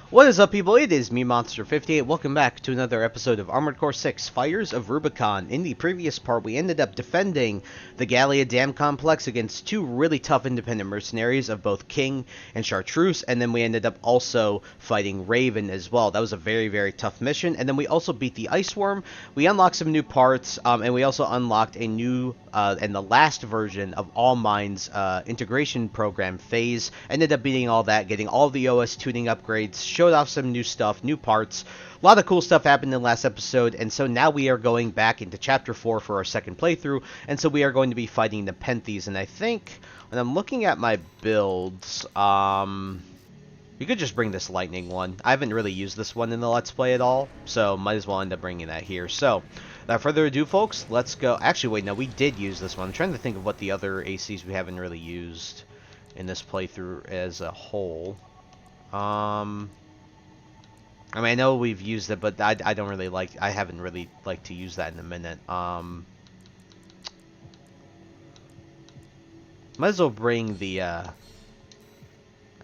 What is up, people? It is me, Monster58. Welcome back to another episode of Armored Core 6, Fires of Rubicon. In the previous part, we ended up defending the Gallia Dam Complex against two really tough independent mercenaries of both King and Chartreuse, and then we ended up also fighting Raven as well. That was a very, very tough mission, and then we also beat the Ice Worm. We unlocked some new parts, and we also unlocked a new, and the last version of All Minds integration program phase. Ended up beating all that, getting all the OS tuning upgrades, showed off some new stuff, new parts. A lot of cool stuff happened in the last episode, and so now we are going back into Chapter 4 for our second playthrough, and so we are going to be fighting the Penthes, and I think, when I'm looking at my builds, you could just bring this lightning one. I haven't really used this one in the Let's Play at all, so might as well end up bringing that here. So, without further ado, folks, let's go. Actually, wait, no, we did use this one. I'm trying to think of what the other ACs we haven't really used in this playthrough as a whole. I mean, I know we've used it, but I don't really like, I haven't really liked to use that in a minute. Might as well bring the,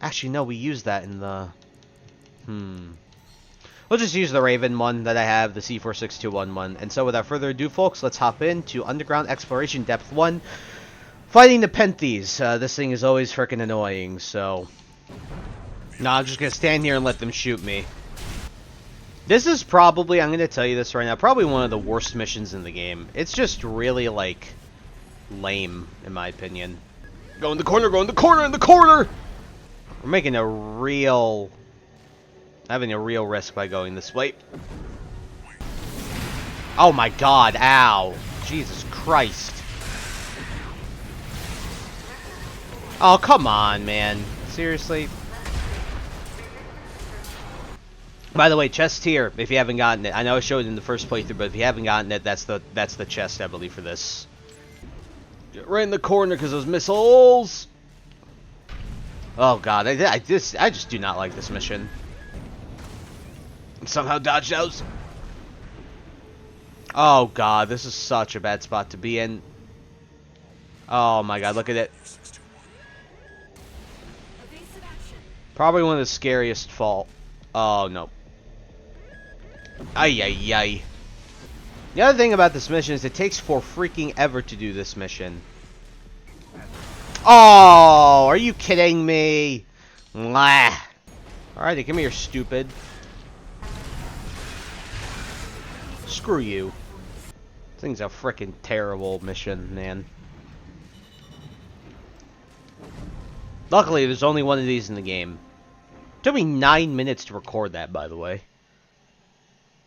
actually, no, we used that in the, we'll just use the Raven one that I have, the C4621 one. And so without further ado, folks, let's hop into Underground Exploration Depth 1, fighting the Penthes. This thing is always freaking annoying, so... No, I'm just gonna stand here and let them shoot me. This is probably, I'm gonna tell you this right now, probably one of the worst missions in the game. It's just really, like, lame, in my opinion. Go in the corner, go in the corner, in the corner! We're making a real... having a real risk by going this way. Oh my god, ow. Jesus Christ. Oh, come on, man. Seriously? By the way, chest here, if you haven't gotten it. I know I showed it in the first playthrough, but if you haven't gotten it, that's the chest, I believe, for this. Get right in the corner, because those missiles... Oh god, I just do not like this mission. Somehow dodged those. Oh god, this is such a bad spot to be in. Oh my god, look at it. Probably one of the scariest fall. Oh no. Ay ay ay. The other thing about this mission is it takes for freaking ever to do this mission. Oh, are you kidding me? Mwah. Alrighty, come here, stupid. Screw you. This thing's a freaking terrible mission, man. Luckily, there's only one of these in the game. It took me 9 minutes to record that, by the way.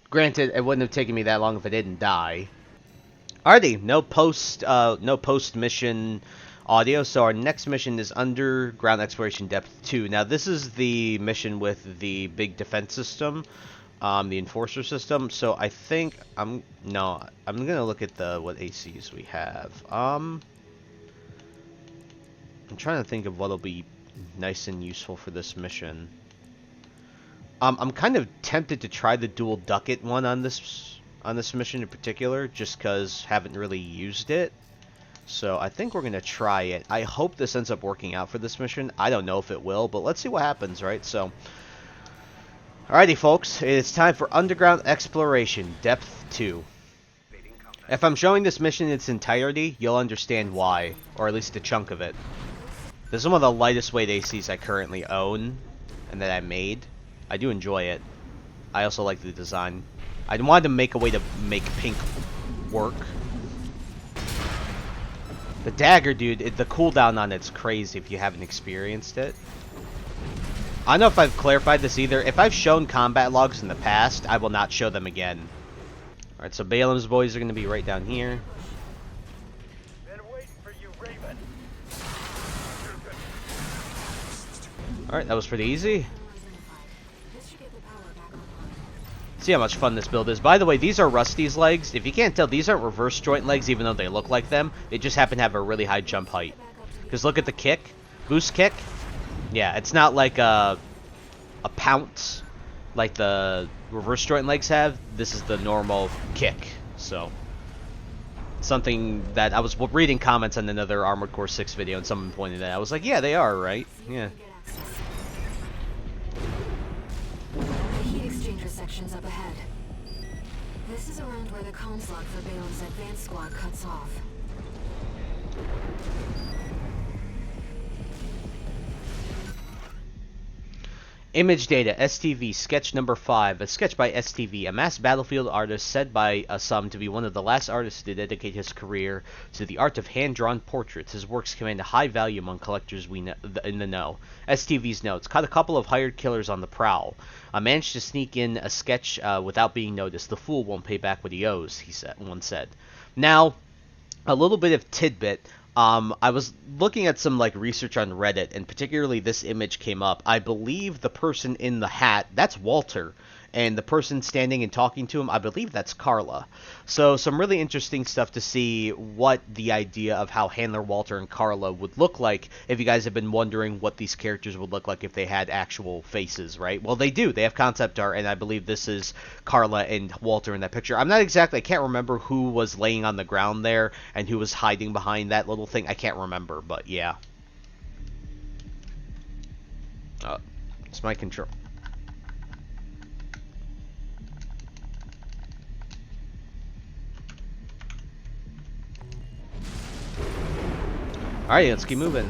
Granted, it wouldn't have taken me that long if I didn't die. Alrighty, no post mission audio. So our next mission is Underground Exploration Depth 2. Now this is the mission with the big defense system, the enforcer system. So I think I'm gonna look at what ACs we have. I'm trying to think of what'll be nice and useful for this mission. I'm kind of tempted to try the dual ducat one on this mission in particular, just because haven't really used it. So I think we're gonna try it. I hope this ends up working out for this mission. I don't know if it will, but let's see what happens, right? So, alrighty, folks, it's time for Underground Exploration Depth 2. If I'm showing this mission in its entirety, you'll understand why, or at least a chunk of it. This is one of the lightest weight ACs I currently own, and that I made. I do enjoy it. I also like the design. I wanted to make a way to make pink work. The dagger, dude, the cooldown on it's crazy if you haven't experienced it. I don't know if I've clarified this either. If I've shown combat logs in the past, I will not show them again. Alright, so Balaam's boys are going to be right down here. Alright, that was pretty easy. See how much fun this build is. By the way, these are Rusty's legs. If you can't tell, these aren't reverse joint legs, even though they look like them. They just happen to have a really high jump height. Because look at the kick. Boost kick. Yeah, it's not like a pounce like the reverse joint legs have. This is the normal kick. So, something that I was reading comments on another Armored Core 6 video, and someone pointed that out. I was like, yeah, they are, right? Yeah. sections up ahead. This is around where the comms log for Balem's advance squad cuts off. Image data, STV, sketch number 5. A sketch by STV, a masked battlefield artist said by some to be one of the last artists to dedicate his career to the art of hand-drawn portraits. His works command a high value among collectors in the know. STV's notes, caught a couple of hired killers on the prowl. Managed to sneak in a sketch without being noticed. The fool won't pay back what he owes, one said. Now, a little bit of tidbit. I was looking at some research on Reddit, and particularly this image came up. I believe the person in the hat, that's Walter, and the person standing and talking to him, I believe that's Carla. So some really interesting stuff to see what the idea of how Handler Walter and Carla would look like, if you guys have been wondering what these characters would look like if they had actual faces, right? Well, they do. They have concept art, and I believe this is Carla and Walter in that picture. I can't remember who was laying on the ground there and who was hiding behind that little thing. I can't remember, but yeah. It's my control. Alright, let's keep moving.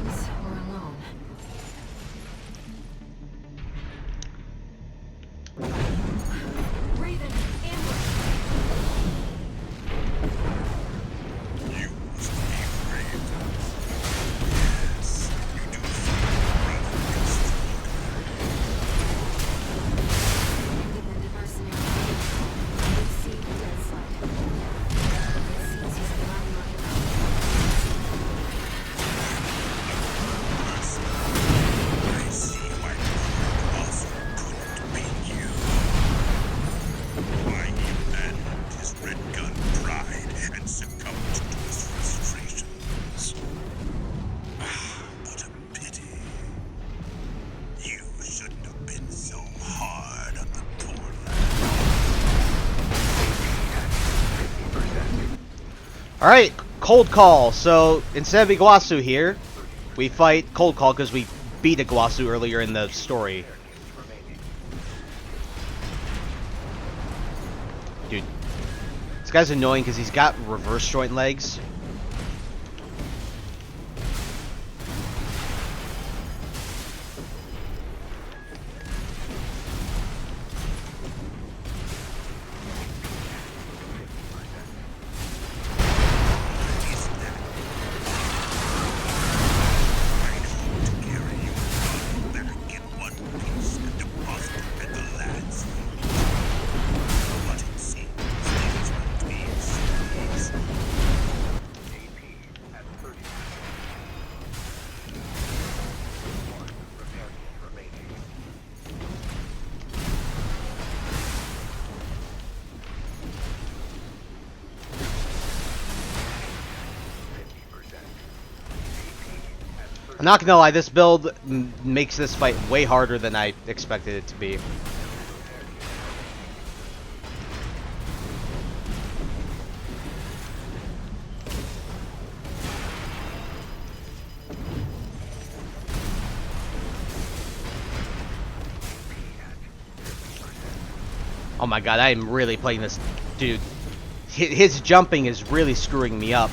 Alright, Cold Call. So, instead of Iguazu here, we fight Cold Call because we beat Iguazu earlier in the story. Dude, this guy's annoying because he's got reverse joint legs. I'm not gonna lie, this build makes this fight way harder than I expected it to be. Oh my god, I am really playing this dude. His jumping is really screwing me up.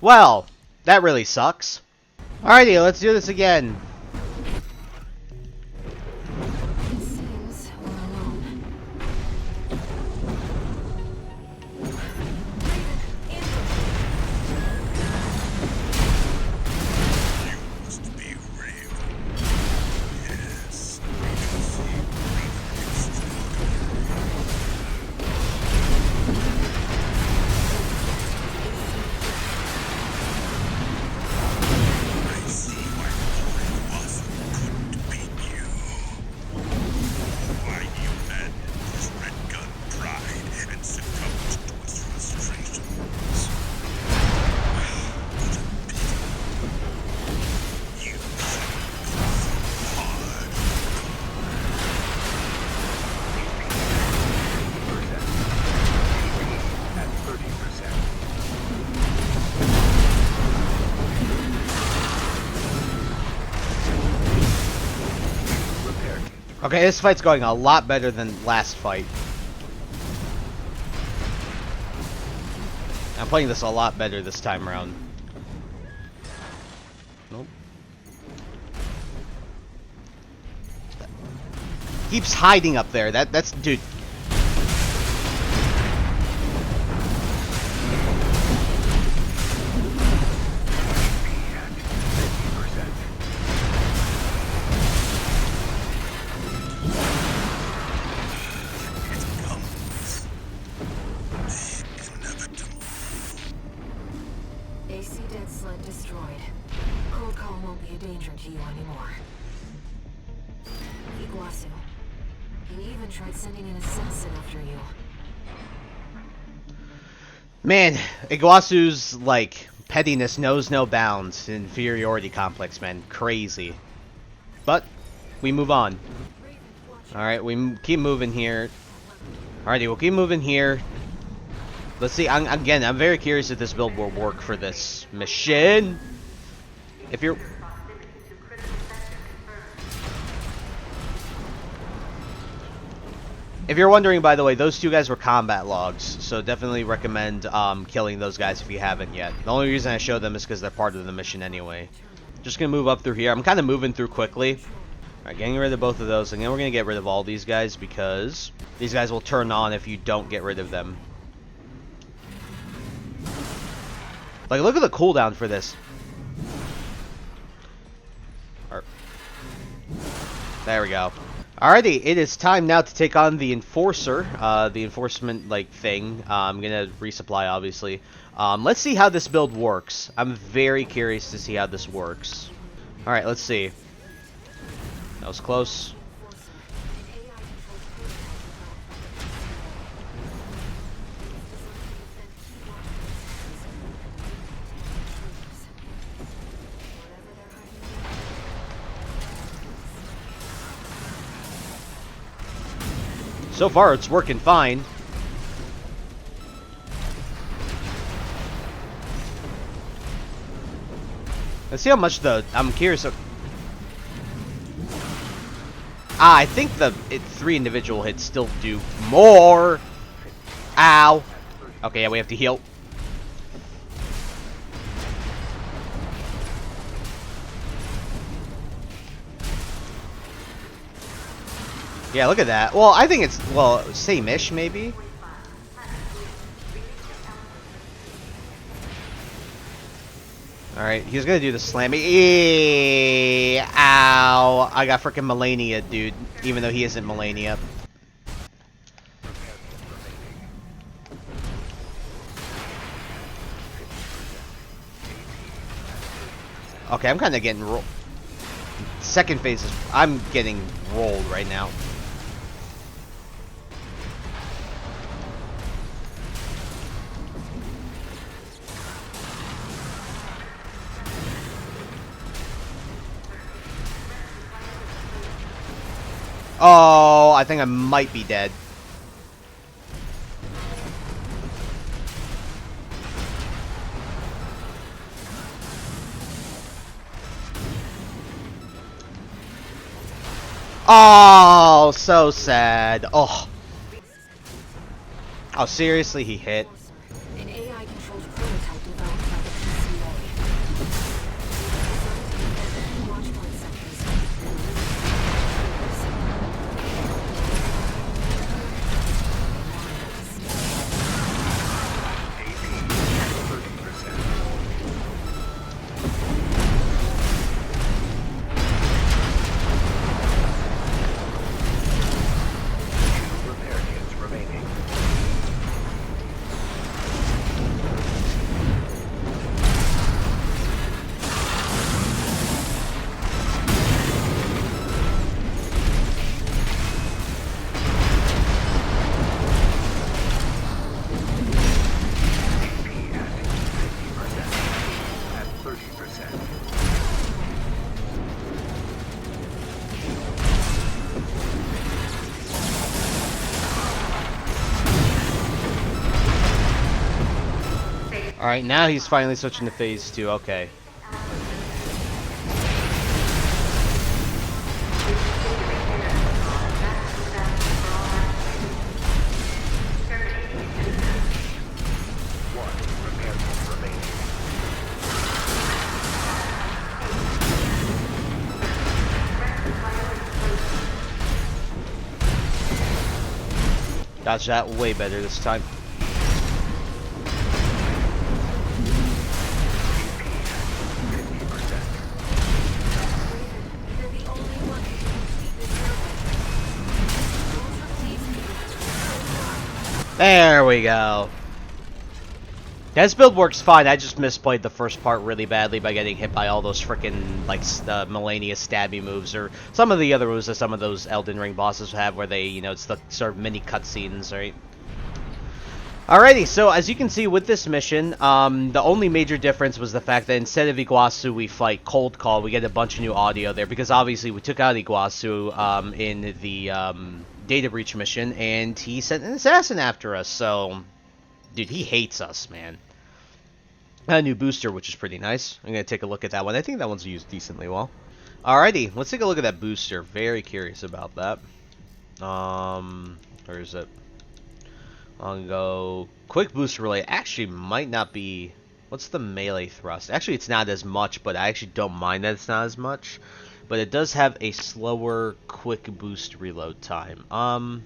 Well, that really sucks. Alrighty, let's do this again. Okay, this fight's going a lot better than last fight. I'm playing this a lot better this time around. Nope. Keeps hiding up there. That's dude. AC dead sled destroyed. Cold call won't be a danger to you anymore. Iguazu. He even tried sending an assassin after you. Man, Iguazu's, like, pettiness knows no bounds. Inferiority complex, man. Crazy. But, we move on. Alright, we keep moving here. Alrighty, we'll keep moving here. Let's see, again, I'm very curious if this build will work for this mission. If you're... If you're wondering, by the way, those two guys were combat logs, so definitely recommend killing those guys if you haven't yet. The only reason I show them is because they're part of the mission anyway. Just gonna move up through here. I'm kind of moving through quickly. Alright, getting rid of both of those, and then we're gonna get rid of all these guys because these guys will turn on if you don't get rid of them. Like, look at the cooldown for this. There we go. Alrighty, it is time now to take on the Enforcer, the enforcement, like, thing. I'm gonna resupply, obviously. Let's see how this build works. I'm very curious to see how this works. Alright, let's see. That was close. So far, it's working fine. Let's see how much I'm curious of... I think the 3 individual hits still do more. Ow. Okay, yeah, we have to heal. Yeah, look at that. Well, I think it's, well, same-ish, maybe? Alright, he's gonna do the slam. Ow! I got freaking Melania, dude. Even though he isn't Melania. Okay, I'm kind of getting rolled. Second phase is... I'm getting rolled right now. Oh, I think I might be dead. Oh, so sad. Oh. Oh, seriously, he hit. An AI-controlled prototype developed by the Pixabay. Watchpoint sectors. Alright, now he's finally switching to phase 2. Okay. Dodge that way better this time. There we go. This build works fine. I just misplayed the first part really badly by getting hit by all those frickin' like Melania stabby moves, or some of the other moves that some of those Elden Ring bosses have, where they, you know, it's the sort of mini cutscenes, right? Alrighty, so as you can see with this mission, the only major difference was the fact that instead of Iguazu, we fight Cold Call. We get a bunch of new audio there, because obviously we took out Iguazu in the data breach mission, and he sent an assassin after us, so... Dude, he hates us, man. A new booster, which is pretty nice. I'm going to take a look at that one. I think that one's used decently well. Alrighty, let's take a look at that booster. Very curious about that. Where is it? I'll go... Quick boost relay actually might not be... What's the melee thrust? Actually, it's not as much, but I actually don't mind that it's not as much. But it does have a slower quick boost reload time.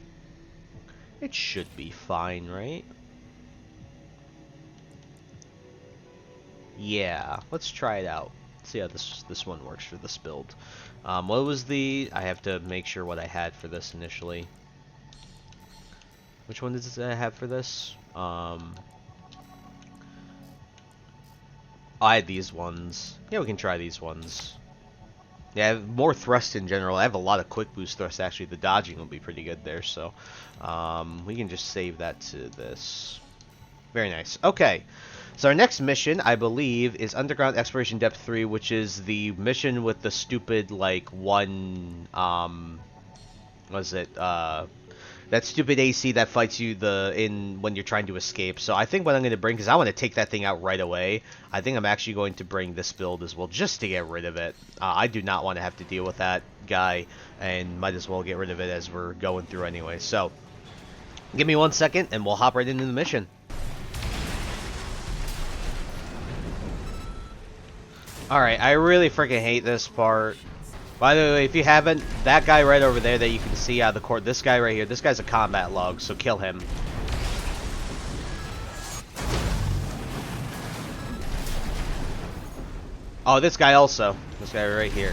It should be fine, right? Yeah, let's try it out. See how this one works for this build. What was the... I have to make sure what I had for this initially. Which one does it have for this? I had these ones. Yeah, we can try these ones. Yeah, I have more thrust in general. I have a lot of quick boost thrust, actually. The dodging will be pretty good there, so... we can just save that to this. Very nice. Okay. So our next mission, I believe, is Underground Exploration Depth 3, which is the mission with the stupid, like, one, was it, that stupid AC that fights you when you're trying to escape. So I think what I'm going to bring, because I want to take that thing out right away, I think I'm actually going to bring this build as well, just to get rid of it. I do not want to have to deal with that guy, and might as well get rid of it as we're going through anyway. So, give me 1 second, and we'll hop right into the mission. Alright, I really freaking hate this part. By the way, if you haven't, that guy right over there that you can see out of the court, this guy right here, this guy's a combat log, so kill him. Oh, this guy also. This guy right here.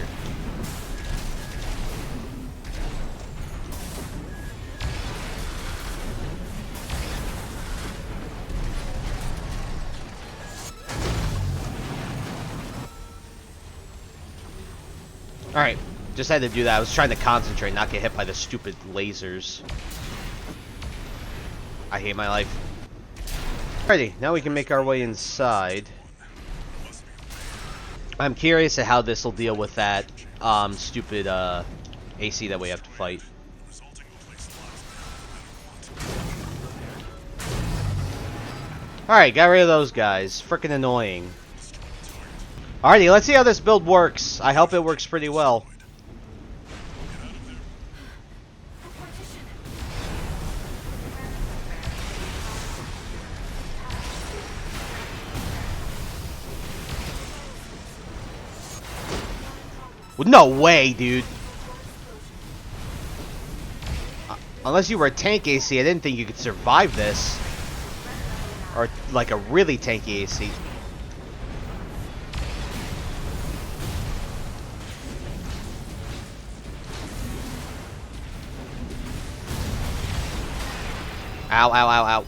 Alright, just had to do that. I was trying to concentrate, not get hit by the stupid lasers. I hate my life. Alrighty, now we can make our way inside. I'm curious at how this will deal with that stupid AC that we have to fight. Alright, got rid of those guys. Frickin' annoying. Alrighty, let's see how this build works. I hope it works pretty well. No way, dude. Unless you were a tank AC, I didn't think you could survive this. Or like a really tanky AC. Ow, ow, ow, ow.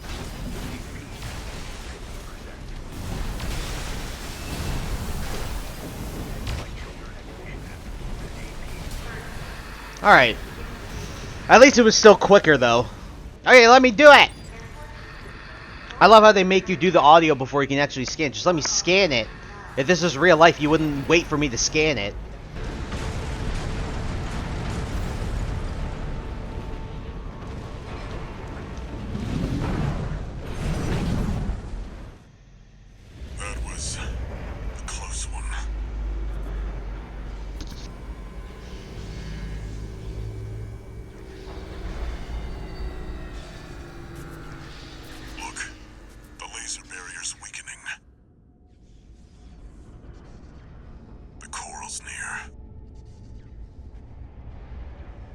Alright. At least it was still quicker, though. Okay, let me do it! I love how they make you do the audio before you can actually scan. Just let me scan it. If this was real life, you wouldn't wait for me to scan it.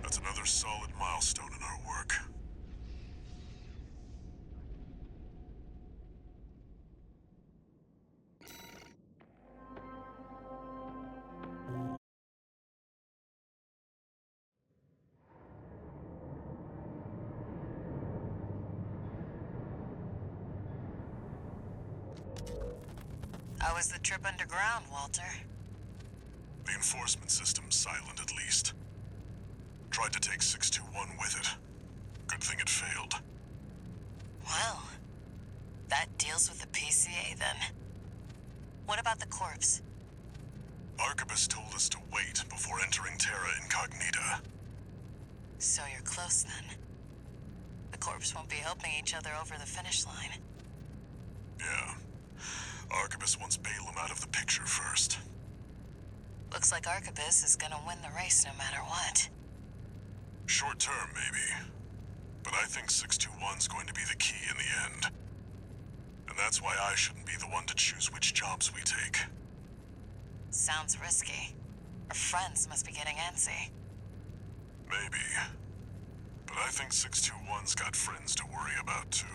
That's another solid milestone in our work. How was the trip underground, Walter? The enforcement system's silent at least. Tried to take 621 with it. Good thing it failed. Well, that deals with the PCA then. What about the corpse? Arquebus told us to wait before entering Terra Incognita. So you're close then. The corpse won't be helping each other over the finish line. Yeah. Arquebus wants Balaam out of the picture first. Looks like Arquebus is gonna win the race no matter what. Short term, maybe. But I think 621's going to be the key in the end. And that's why I shouldn't be the one to choose which jobs we take. Sounds risky. Our friends must be getting antsy. Maybe. But I think 621's got friends to worry about, too.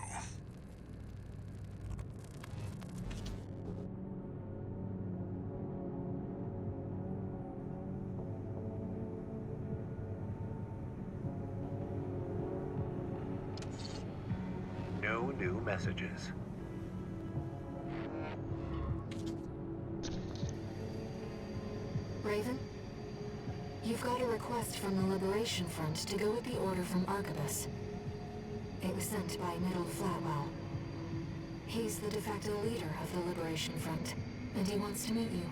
No new messages. Raven? You've got a request from the Liberation Front to go with the order from Arquebus. It was sent by Middle Flatwell. He's the de facto leader of the Liberation Front, and he wants to meet you.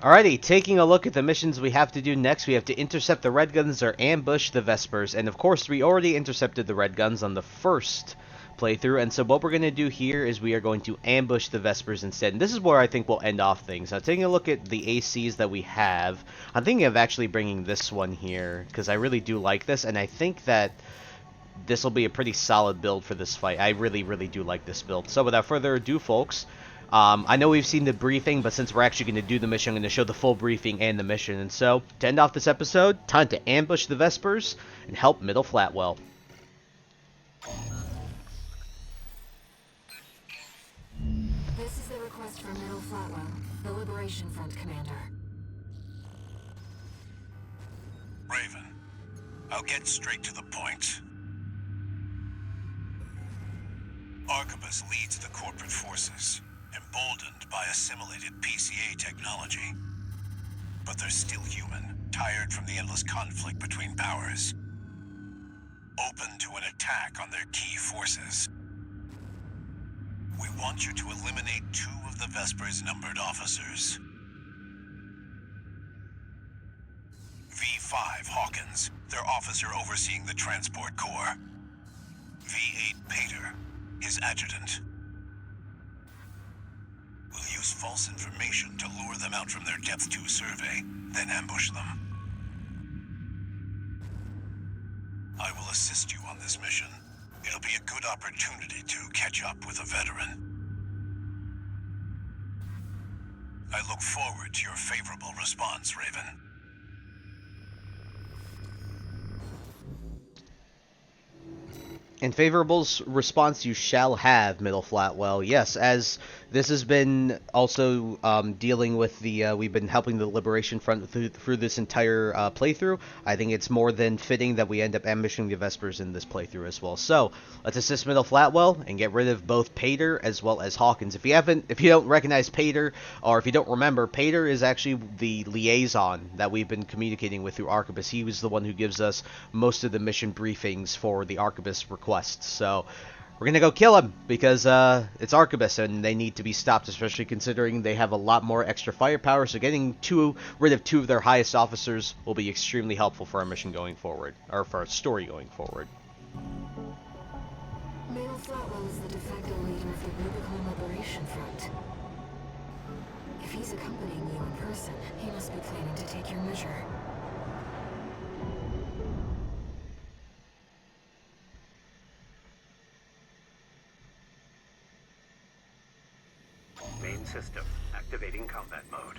Alrighty, taking a look at the missions we have to do next, we have to intercept the Red Guns or ambush the Vespers, and of course we already intercepted the Red Guns on the first playthrough, and so what we're going to do here is we are going to ambush the Vespers instead, and this is where I think we'll end off things. Now, taking a look at the ACs that we have, I'm thinking of actually bringing this one here, because I really do like this, and I think that this will be a pretty solid build for this fight. I really, really do like this build. So without further ado, folks, I know we've seen the briefing, but since we're actually going to do the mission, I'm going to show the full briefing and the mission. And so, to end off this episode, time to ambush the Vespers and help Middle Flatwell. This is the request from Middle Flatwell, the Liberation Front commander. Raven, I'll get straight to the point. Arquebus leads the corporate forces, emboldened by assimilated PCA technology. But they're still human, tired from the endless conflict between powers. Open to an attack on their key forces. We want you to eliminate 2 of the Vespers' numbered officers. V.5 Hawkins, their officer overseeing the transport corps. V.8 Pater, his adjutant. We'll use false information to lure them out from their Depth 2 survey, then ambush them. I will assist you on this mission. It'll be a good opportunity to catch up with a veteran. I look forward to your favorable response, Raven. And favorable response you shall have, Middle Flatwell. Yes, as this has been also dealing with the, we've been helping the Liberation Front through this entire playthrough. I think it's more than fitting that we end up ambushing the Vespers in this playthrough as well. So, let's assist Middle Flatwell and get rid of both Pater as well as Hawkins. If you don't recognize Pater, or if you don't remember, Pater is actually the liaison that we've been communicating with through Arquebus. He was the one who gives us most of the mission briefings for the Arquebus requests. So, we're going to go kill him, because it's Arquebus, and they need to be stopped, especially considering they have a lot more extra firepower, so getting rid of 2 of their highest officers will be extremely helpful for our mission going forward, or for our story going forward. Middle Flatwell is the de facto leader of the Rubicon Liberation Front. If he's accompanying you in person, he must be planning to take your measure. Main system, activating combat mode.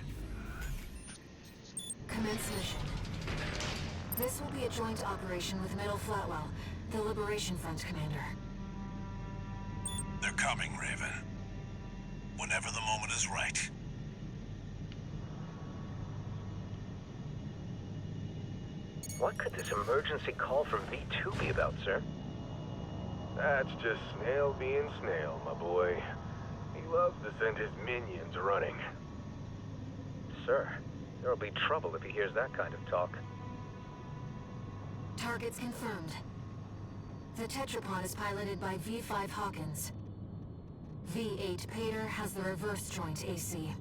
Commence mission. This will be a joint operation with Middle Flatwell, the Liberation Front commander. They're coming, Raven. Whenever the moment is right. What could this emergency call from V2 be about, sir? That's just Snail being Snail, my boy. He loves to send his minions running. Sir, there'll be trouble if he hears that kind of talk. Targets confirmed. The tetrapod is piloted by V.5 Hawkins. V.8 Pater has the reverse joint AC.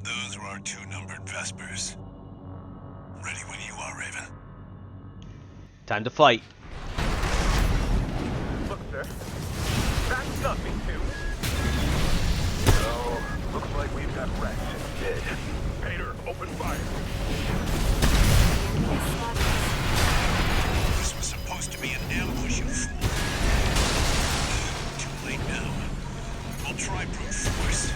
Those are our two numbered Vespers. Ready when you are, Raven. Time to fight. Look, sir. That's nothing to. So, looks like we've got Rex instead. Pater, open fire. This was supposed to be an ambush, you fool. Too late now. We'll try brute force.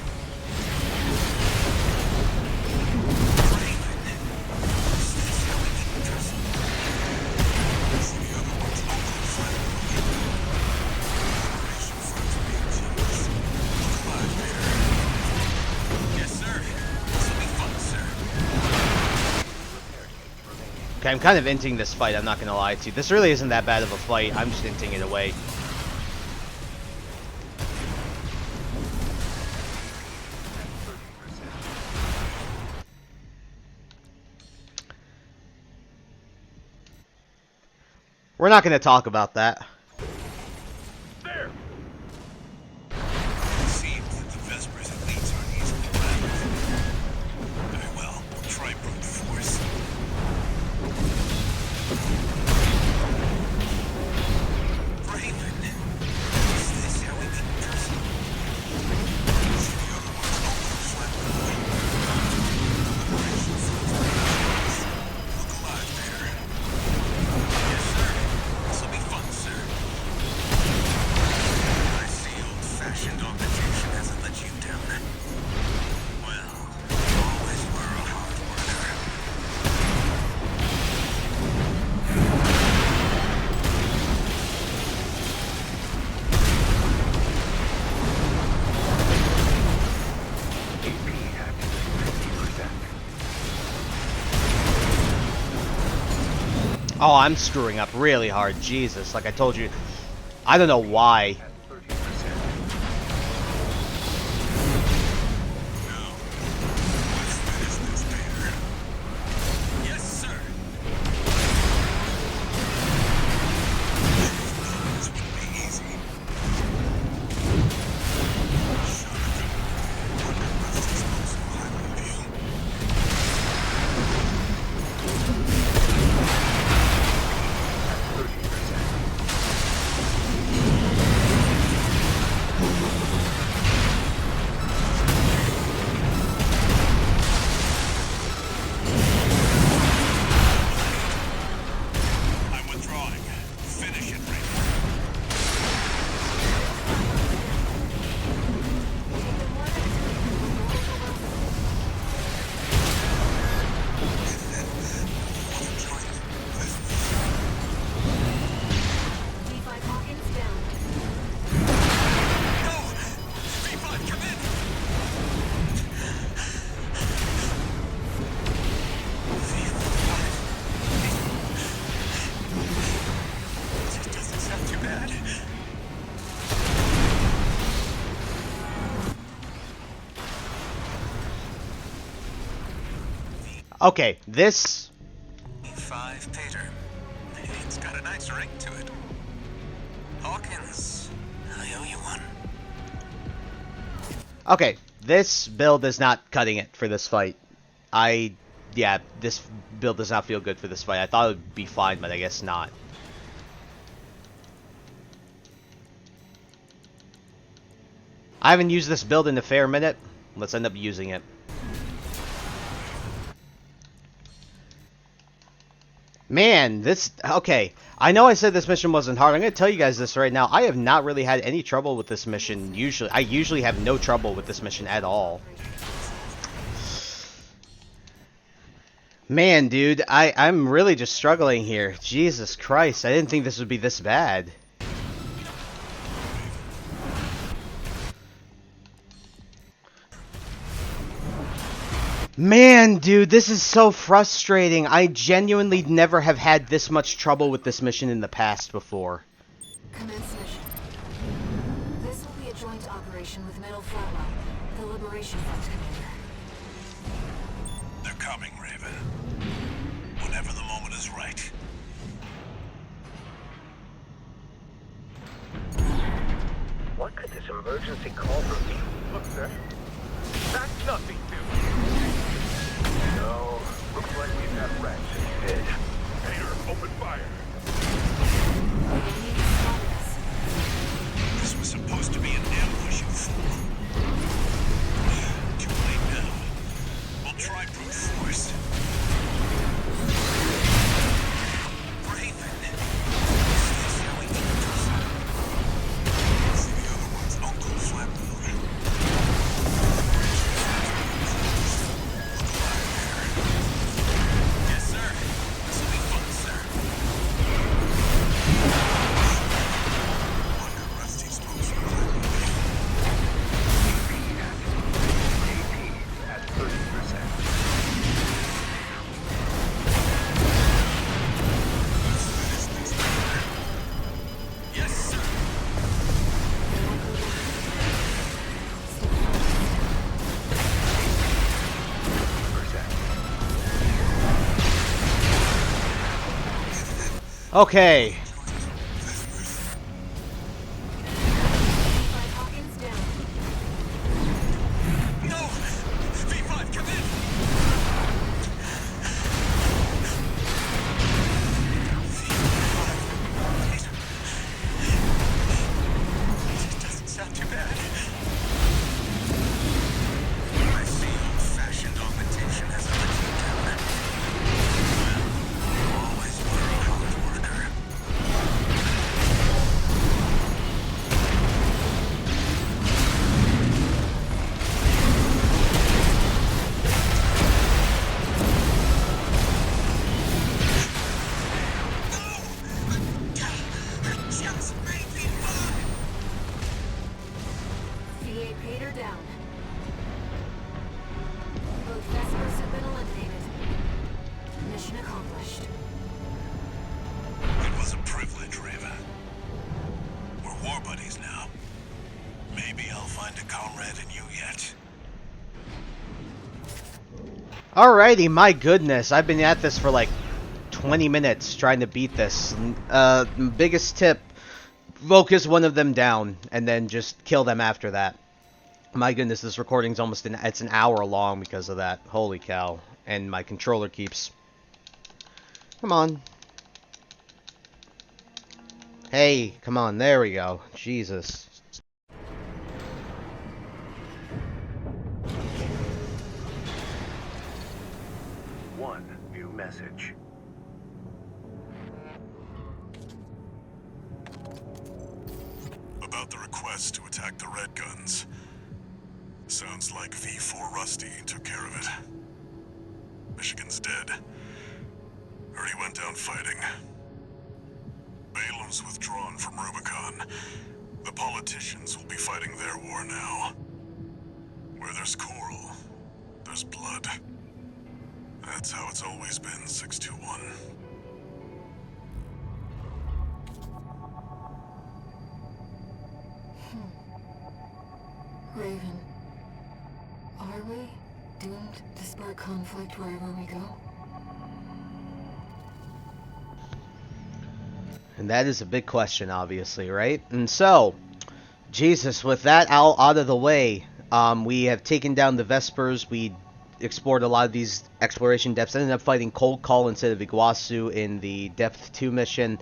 Okay, I'm kind of inting this fight, I'm not gonna lie to you. This really isn't that bad of a fight, I'm just inting it away. We're not gonna talk about that. There! It seems that the Vespers elites aren't easily battled. Very well, we'll try brute force. Raven, is this how we meet person? The other one's open flat line. Operation Front's look alive, Peter. Yes, sir. This'll be fun, sir. I see old-fashioned augmentation hasn't let you down. Well, you always were a hard worker. Oh, I'm screwing up really hard, Jesus, like I told you. I don't know why. Yes, sir. This wouldn't be easy. I'm withdrawing. Finish it, Raven. V.5 Hawkins down. No! V.5, come in! V.5. It doesn't sound too bad. Okay, this... V.5 Pater. It's got a nice ring to it. Hawkins, I owe you one. Okay, this build is not cutting it for this fight. Yeah, this build does not feel good for this fight. I thought it would be fine, but I guess not. I haven't used this build in a fair minute. Let's end up using it. Man, this... Okay, I know I said this mission wasn't hard. I'm going to tell you guys this right now. I have not really had any trouble with this mission. I usually have no trouble with this mission at all. Man, dude, I'm really just struggling here. Jesus Christ, I didn't think this would be this bad. Man, dude, this is so frustrating. I genuinely never have had this much trouble with this mission in the past before. Commence mission. This will be a joint operation with Middle Flatwell, the Liberation Front commander. They're coming, Raven. Whenever the moment is right. What could this emergency call from me? Look, sir. That's nothing new. No, looks like we've got rats instead. Peter, open fire. This was supposed to be an ambush, you fool. Too late now. We'll try brute force. Raven. This is how we keep this up. See the other one's Uncle Flatwell. Yes, sir. This will be fun, sir. Wonder Rusty smokes from At 30%. Yes, sir. Okay. Hawkins down. No! V.III, come in! It doesn't sound too bad. I see old-fashioned augmentation has let you down. Well, always were a hard worker. Just made me fly! V.A. Peter down. Both Vespers have been eliminated. Mission accomplished. It was a privilege, Raven. We're war buddies now. Maybe I'll find a comrade in you yet. Alrighty, my goodness. I've been at this for like 20 minutes trying to beat this. Biggest tip, focus one of them down and then just kill them after that. My goodness, this recording's almost it's an hour long because of that. Holy cow. And my controller keeps... Come on. Hey, come on, there we go. Jesus. One new message. About the request to attack the Red Guns. Sounds like V.IV Rusty took care of it. Michigan's dead. Heard he went down fighting. Balaam's withdrawn from Rubicon. The politicians will be fighting their war now. Where there's coral, there's blood. That's how it's always been, 621. Raven, are we doomed to spark conflict wherever we go? And that is a big question, obviously, right? And so, Jesus, with that out of the way, we have taken down the Vespers. We explored a lot of these exploration depths. Ended up fighting Cold Call instead of Iguazu in the Depth 2 mission.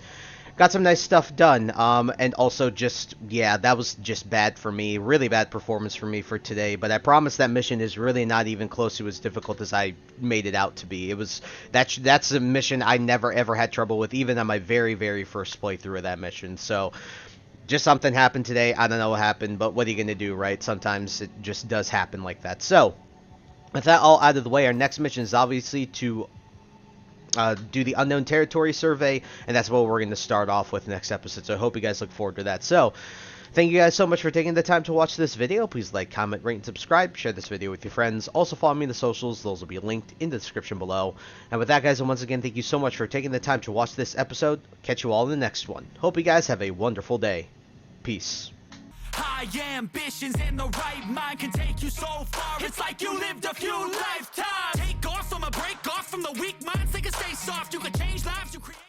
Got some nice stuff done. And also just, yeah, that was just bad for me. Really bad performance for me for today. But I promise that mission is really not even close to as difficult as I made it out to be. It was that's a mission I never ever had trouble with, even on my very, very first playthrough of that mission. So just something happened today. I don't know what happened, but what are you going to do, right? Sometimes it just does happen like that. So with that all out of the way, our next mission is obviously to do the Unknown Territory survey, and that's what we're going to start off with next episode. So I hope you guys look forward to that. So Thank you guys so much for taking the time to watch this video. Please like, comment, rate, and subscribe. Share this video with your friends. Also follow me on the socials. Those will be linked in the description below. And with that, guys, and once again, thank you so much for taking the time to watch this episode. Catch you all in the next one. Hope you guys have a wonderful day. Peace. High ambitions and the right mind can take you so far. It's like you lived a few lives.